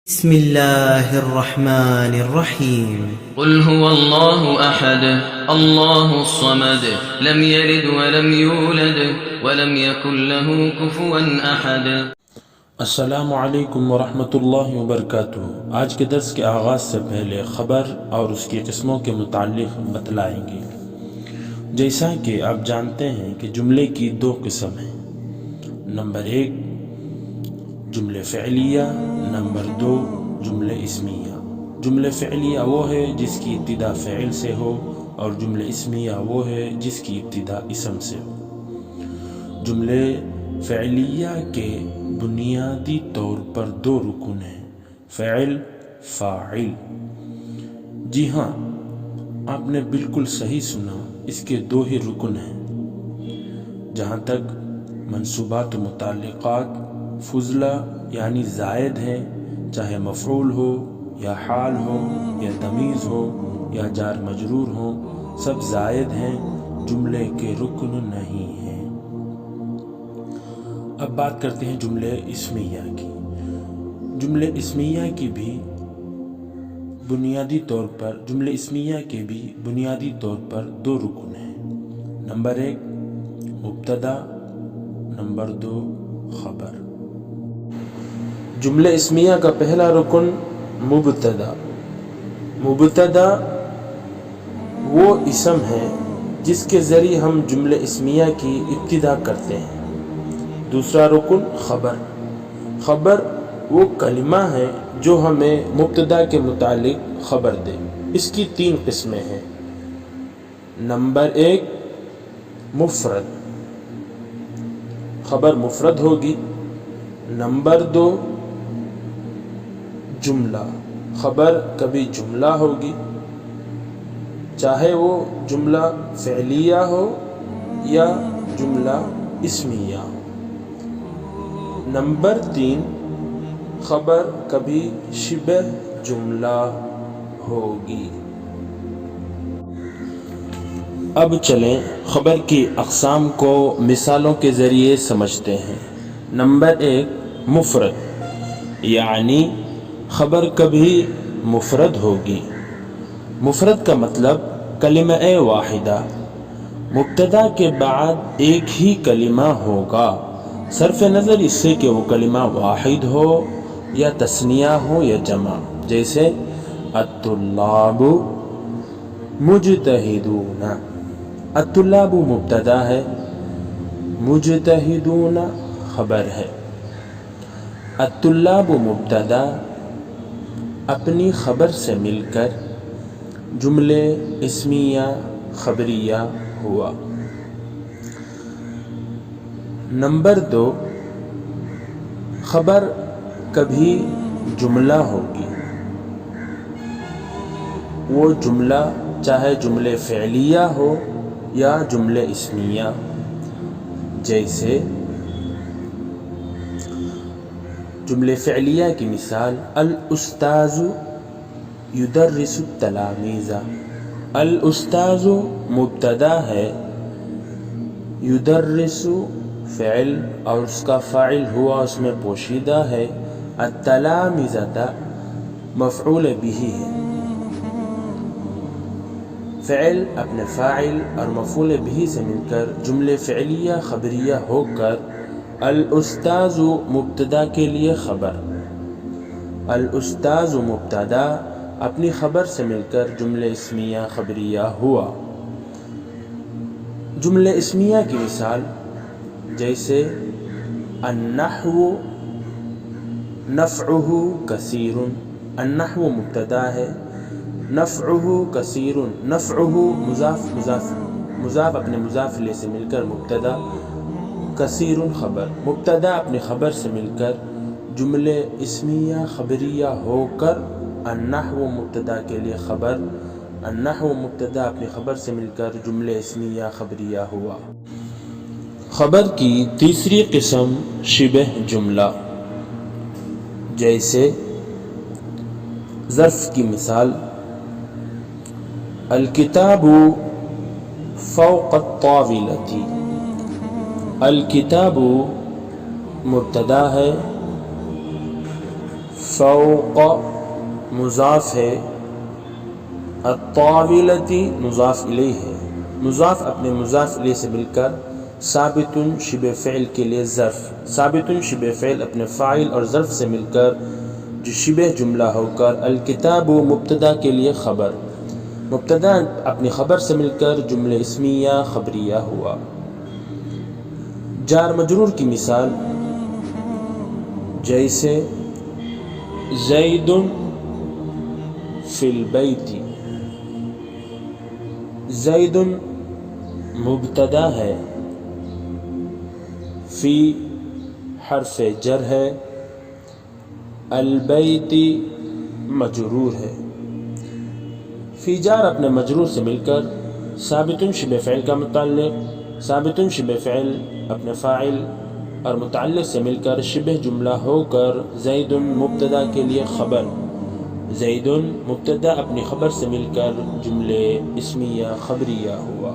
بسم الله الرحمن الرحيم قل هو الله أحد الله الصمد لم يلد ولم يولد ولم يكن له كفوا أحد۔ السلام علیکم ورحمۃ اللہ وبرکاتہ۔ آج کے درس کے آغاز سے پہلے خبر اور اس کی قسموں کے متعلق بتلائیں گے۔ جیسا کہ آپ جانتے ہیں کہ جملے کی دو قسم ہیں، نمبر 1 جملے فعلیہ، نمبر 2 جملے اسمیہ۔ جملے فعلیہ وہ ہے جس کی ابتدا فعل سے ہو، اور جملے اسمیہ وہ ہے جس کی ابتدا اسم سے ہو۔ جملے فعلیہ کے بنیادی طور پر دو رکن ہیں، فعل، فاعل۔ جی ہاں، آپ نے بالکل صحیح سنا، اس کے دو ہی رکن ہیں۔ جہاں تک منصوبات و متعلقات فضلہ یعنی زائد ہیں، چاہے مفعول ہو یا حال ہو یا تمیز ہو یا جار مجرور ہو، سب زائد ہیں، جملے کے رکن نہیں ہیں۔ اب بات کرتے ہیں جملے اسمیہ کی۔ جملے اسمیہ کی بھی بنیادی طور پر دو رکن ہیں، نمبر 1 مبتدا، نمبر 2 خبر۔ جملے اسمیہ کا پہلا رکن مبتدا۔ مبتدا وہ اسم ہے جس کے ذریعے ہم جملے اسمیہ کی ابتدا کرتے ہیں۔ دوسرا رکن خبر۔ خبر وہ کلمہ ہے جو ہمیں مبتدا کے متعلق خبر دے۔ اس کی 3 قسمیں ہیں، نمبر 1 مفرد، خبر مفرد ہوگی۔ نمبر 2 جملہ، خبر کبھی جملہ ہوگی، چاہے وہ جملہ فعلیہ ہو یا جملہ اسمیہ ہو۔ نمبر 3 خبر کبھی شبہ جملہ ہوگی۔ اب چلیں خبر کی اقسام کو مثالوں کے ذریعے سمجھتے ہیں۔ نمبر 1 مفرد، یعنی خبر کبھی مفرد ہوگی۔ مفرد کا مطلب کلمہ واحدہ، مبتدا کے بعد ایک ہی کلمہ ہوگا، صرف نظر اس سے کہ وہ کلمہ واحد ہو یا تثنیہ ہو یا جمع۔ جیسے الطلاب مجتہدون، الطلاب مبتدا ہے، مجتہدون خبر ہے۔ الطلاب مبتدا اپنی خبر سے مل کر جملے اسمیہ خبریہ ہوا۔ نمبر 2 خبر کبھی جملہ ہوگی، وہ جملہ چاہے جملے فعلیہ ہو یا جملے اسمیہ۔ جیسے جملے فعلیہ کی مثال الاستاذ یدرس التلاميذ۔ الاستاذ مبتدا ہے، یدرس فعل اور اس کا فاعل ہوا اس میں پوشیدہ ہے، التلاميذ مفعول به ہے۔ فعل اپنے فاعل اور مفعول به سے مل کر جملے فعلیہ خبریہ ہو کر الاستاذ مبتدا کے لیے خبر، الاستاذ مبتدا اپنی خبر سے مل کر جملے اسمیہ خبریہ ہوا۔ جملے اسمیہ کی مثال جیسے النحو نفعہ کثیر، النحو مبتدا ہے، نفعہ کثیر، نفعہ مضاف اپنے مضاف الیہ سے مل کر مبتدا، کثیر خبر۔ مبتدا اپنی خبر سے مل کر جملے اسمیہ خبریہ ہو کر النحو مبتدا کے لیے خبر، النحو مبتدا اپنی خبر سے مل کر جملے اسمیہ خبریہ ہوا۔ خبر کی تیسری قسم شبہ جملہ، جیسے ظرف کی مثال الکتاب فوق الطاولۃ۔ الکتاب مبتدا ہے، فوق مضاف ہے، الطاولتی مضاف الیہ ہے، مضاف اپنے مضاف الیہ سے مل کر ثابت شبہ فعل کے لیے ظرف، ثابت شبہ فعل اپنے فاعل اور ظرف سے مل کر جو شبہ جملہ ہو کر الکتاب مبتدا کے لیے خبر، مبتدا اپنی خبر سے مل کر جملہ اسمیہ خبریہ ہوا۔ جار مجرور کی مثال جیسے زید فی البیت، زید مبتدا ہے، فی حرف جر ہے، البیت مجرور ہے۔ فی جار اپنے مجرور سے مل کر ثابت شبہ فعل کا متعلق، ثابت شبہ فعل اپنے فاعل اور متعلق سے مل کر شبہ جملہ ہو کر زید مبتدا کے لیے خبر، زید مبتدا اپنی خبر سے مل کر جملے اسمیہ خبریہ ہوا۔